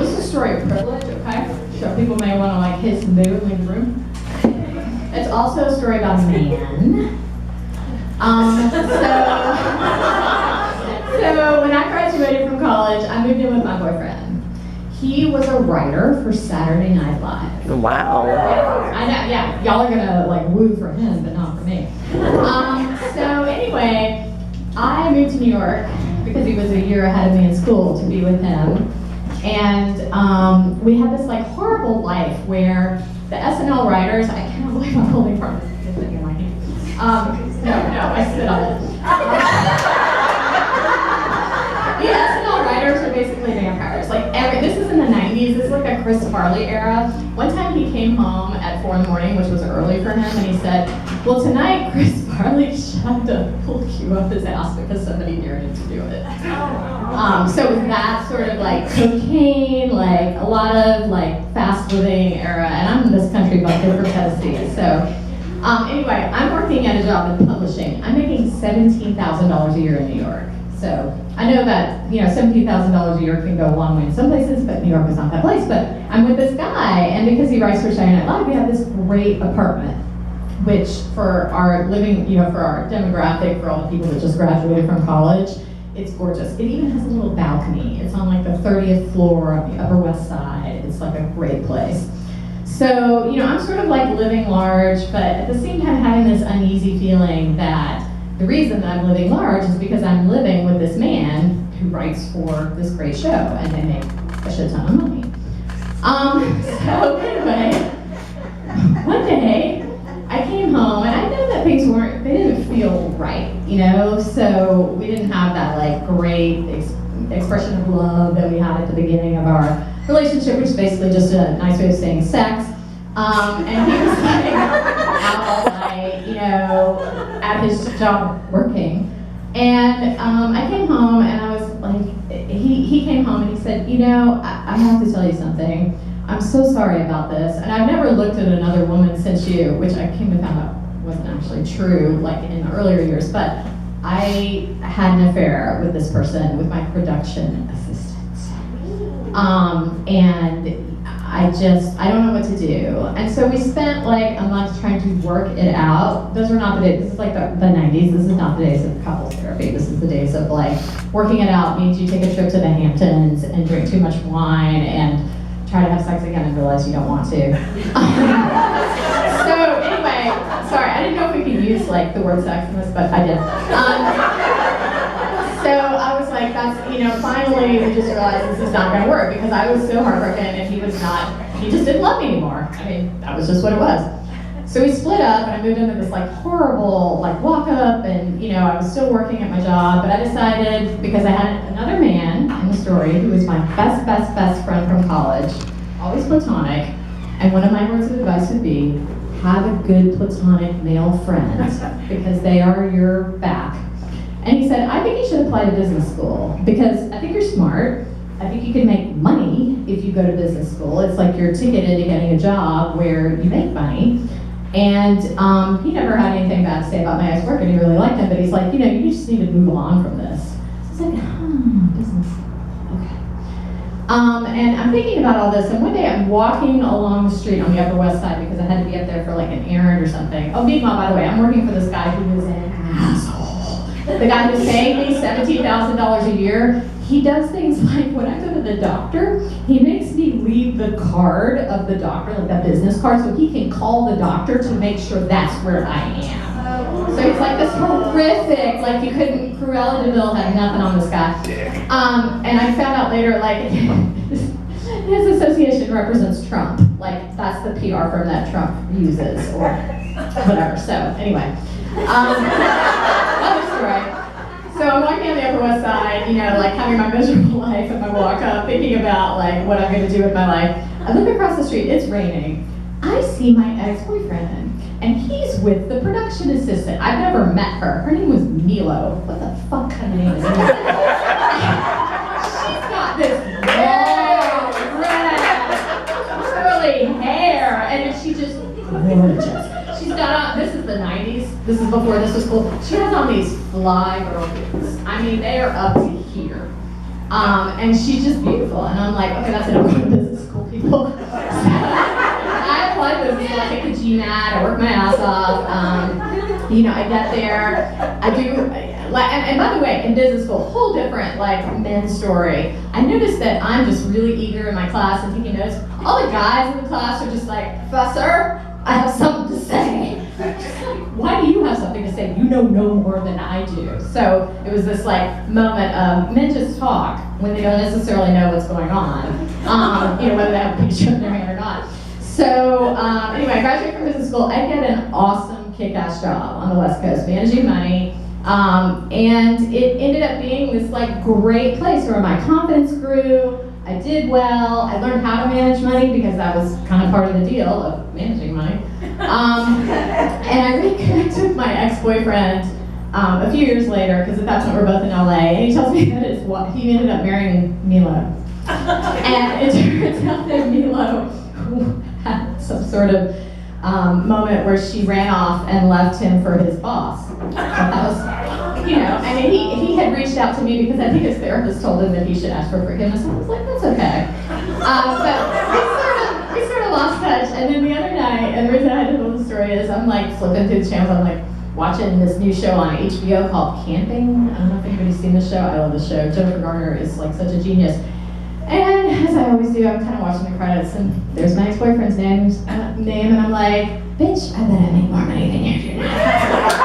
this is a story of privilege, okay? So people may want to like hiss and boo and leave the room. It's also a story about a man. So when I graduated from college, I moved in with my boyfriend. He was a writer for Saturday Night Live. Wow. I know, yeah, y'all are gonna like woo for him, but not for me. So anyway, I moved to New York because he was a year ahead of me in school to be with him. And we had this like horrible life where the SNL writers, I cannot believe I'm holding from this thing in my hand. No, I spit on it. The SNL writers are basically vampires. Like this is in the 90s, this is like a Chris Farley era. One time he came home at 4 in the morning, which was early for him, and he said, well tonight Chris Farley tried to pull Q up his ass because somebody dared him to do it. So with that sort of like cocaine, like a lot of like fast living era, and I'm in this country bucket for Tennessee. So anyway, I'm working at a job in publishing. I'm making $17,000 a year in New York. So I know that, $17,000 a year can go a long way in some places, but New York is not that place. But I'm with this guy, and because he writes for Saturday Night Live, we have this great apartment, which for our living, for our demographic, for all the people that just graduated from college, it's gorgeous. It even has a little balcony. It's on like the 30th floor of the Upper West Side. It's like a great place. So, I'm sort of like living large, but at the same time having this uneasy feeling that the reason that I'm living large is because I'm living with this man who writes for this great show, and they make a shit ton of money. So anyway, one day I came home, and I know that things they didn't feel right, so we didn't have that like great expression of love that we had at the beginning of our relationship, which is basically just a nice way of saying sex. And he was like out all night, at his job working. And I came home and I was like, he came home and he said, I have to tell you something. I'm so sorry about this. And I've never looked at another woman since you, which I came to find out wasn't actually true, like in the earlier years, but I had an affair with this person, with my production assistant. And I don't know what to do. And so we spent like a month trying to work it out. Those were not the days, this is like the 90s, this is not the days of couples therapy. This is the days of like, working it out means you take a trip to the Hamptons and drink too much wine and try to have sex again and realize you don't want to. So anyway, sorry, I didn't know if we could use like the word sex in this, but I did. So I was like, finally we just realized this is not gonna work because I was so heartbroken and he just didn't love me anymore. I mean, that was just what it was. So we split up and I moved into this like horrible like walk up and I was still working at my job, but I decided, because I had another man in the story who was my best friend from college, always platonic, and one of my words of advice would be, have a good platonic male friend because they are your back. And he said, I think you should apply to business school because I think you're smart. I think you can make money if you go to business school. It's like your ticket into getting a job where you make money. And he never had anything bad to say about my ex-work and he really liked him, but he's like, you just need to move on from this. So I was like, business school, okay. And I'm thinking about all this, and one day I'm walking along the street on the Upper West Side because I had to be up there for like an errand or something. Oh, meanwhile, by the way, I'm working for this guy who is an asshole. The guy who's paying me $17,000 a year, he does things like when I go to the doctor, he makes me leave the card of the doctor, like that business card, so he can call the doctor to make sure that's where I am. So it's like this horrific, like Cruella de Vil had nothing on this guy. And I found out later, like, his association represents Trump. Like, that's the PR firm that Trump uses, or whatever. So, anyway. Another story. So I'm walking on the Upper West Side, like having my miserable life and my walk up, thinking about like what I'm gonna do with my life. I look across the street, it's raining. I see my ex-boyfriend, and he's with the production assistant. I've never met her. Her name was Milo. What the fuck kind of name is Milo? She's got this long, red, curly hair, and she's just gorgeous. She's got on, this is the 90s, this is before this was cool. She has on these fly girl boots. I mean, they are up to here. And she's just beautiful. And I'm like, okay, that's it, I'm going to business school, people. So, I applied to business school, I take the GMAT, I work my ass off. I get there, I do, and by the way, in business school, whole different, men's story. I noticed that I'm just really eager in my class and taking notes. All the guys in the class are just like, Professor, I have something to say. Why do you have something to say? You know no more than I do. So it was this moment of men just talk when they don't necessarily know what's going on, whether they have a picture in their hand or not. So anyway, I graduated from business school. I get an awesome kick-ass job on the West Coast, managing money. And it ended up being this great place where my confidence grew. I did well. I learned how to manage money because that was kind of part of the deal of managing money. And I reconnected with my ex-boyfriend a few years later because at that point we're both in LA. And he tells me that he ended up marrying Milo. And it turns out that Milo had some sort of moment where she ran off and left him for his boss. So that was, he had reached out to me because I think his therapist told him that he should ask for forgiveness. I was like, that's okay. But we sort of lost touch. And then the other night, and the reason I had to tell the story is I'm flipping through the channels. I'm watching this new show on HBO called Camping. I don't know if anybody's seen this show. I love this show. Jennifer Garner is such a genius. And as I always do, I'm kind of watching the credits, and there's my ex-boyfriend's name, and I'm like, bitch, I bet I make more money than you do now.